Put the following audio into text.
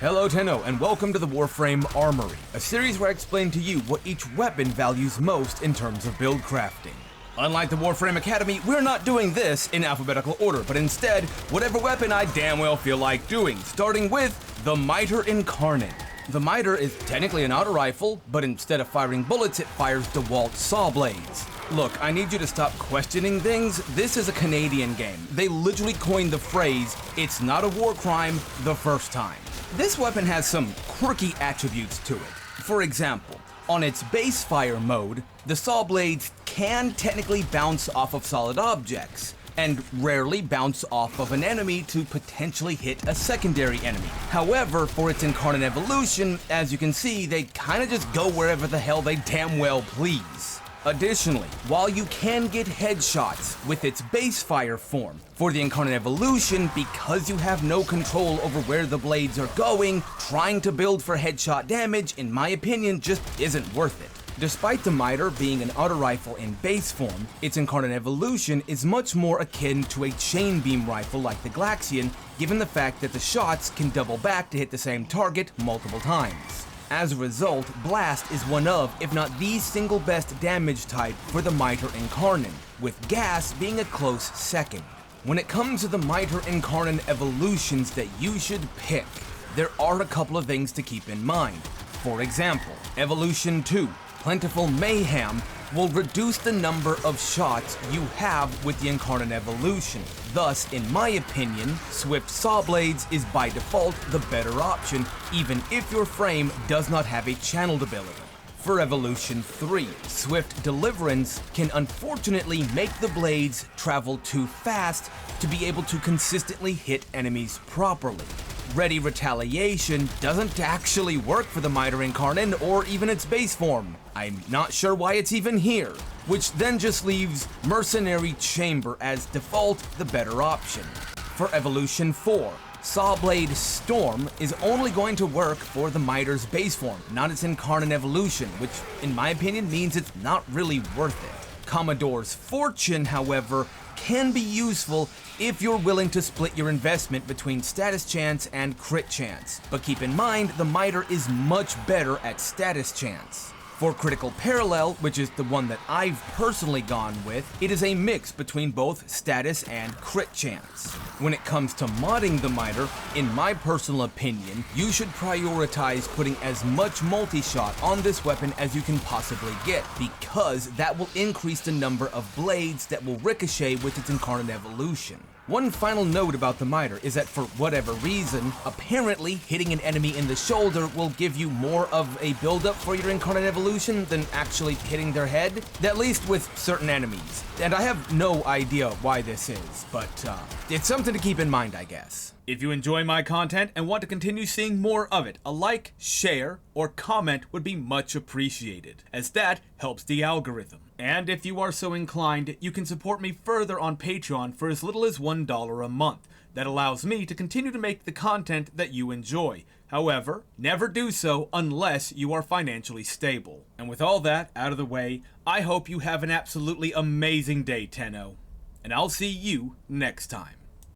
Hello Tenno, and welcome to the Warframe Armory, a series where I explain to you what each weapon values most in terms of build crafting. Unlike the Warframe Academy, we're not doing this in alphabetical order, but instead, whatever weapon I damn well feel like doing, starting with the Miter Incarnon. The Miter is technically an auto rifle, but instead of firing bullets, it fires DeWalt saw blades. Look, I need you to stop questioning things. This is a Canadian game. They literally coined the phrase, "It's not a war crime," the first time. This weapon has some quirky attributes to it. For example, on its base fire mode, the saw blades can technically bounce off of solid objects, and rarely bounce off of an enemy to potentially hit a secondary enemy. However, for its Incarnon evolution, as you can see, they kinda just go wherever the hell they damn well please. Additionally, while you can get headshots with its base fire form, for the Incarnon evolution, because you have no control over where the blades are going, trying to build for headshot damage, in my opinion, just isn't worth it. Despite the Miter being an auto rifle in base form, its Incarnon evolution is much more akin to a chain beam rifle like the Glaxian, given the fact that the shots can double back to hit the same target multiple times. As a result, Blast is one of, if not the single best damage type for the Miter Incarnon, with Gas being a close second. When it comes to the Miter Incarnon evolutions that you should pick, there are a couple of things to keep in mind. For example, Evolution 2, Plentiful Mayhem, will reduce the number of shots you have with the Incarnon evolution. Thus, in my opinion, Swift Saw Blades is by default the better option, even if your frame does not have a channeled ability. For Evolution 3, Swift Deliverance can unfortunately make the blades travel too fast to be able to consistently hit enemies properly. Ready Retaliation doesn't actually work for the Miter Incarnon or even its base form. I'm not sure why it's even here, which then just leaves Mercenary Chamber as default the better option. For Evolution 4, Sawblade Storm is only going to work for the Miter's base form, not its Incarnon evolution, which in my opinion means it's not really worth it. Commodore's Fortune, however, can be useful if you're willing to split your investment between status chance and crit chance, but keep in mind the Miter is much better at status chance. For Critical Parallel, which is the one that I've personally gone with, it is a mix between both status and crit chance. When it comes to modding the Miter, in my personal opinion, you should prioritize putting as much multi-shot on this weapon as you can possibly get, because that will increase the number of blades that will ricochet with its Incarnon evolution. One final note about the Miter is that for whatever reason, apparently hitting an enemy in the shoulder will give you more of a build-up for your Incarnon evolution than actually hitting their head, at least with certain enemies. And I have no idea why this is, but it's something to keep in mind, I guess. If you enjoy my content and want to continue seeing more of it, a like, share, or comment would be much appreciated, as that helps the algorithm. And if you are so inclined, you can support me further on Patreon for as little as $1 a month. That allows me to continue to make the content that you enjoy. However, never do so unless you are financially stable. And with all that out of the way, I hope you have an absolutely amazing day, Tenno. And I'll see you next time.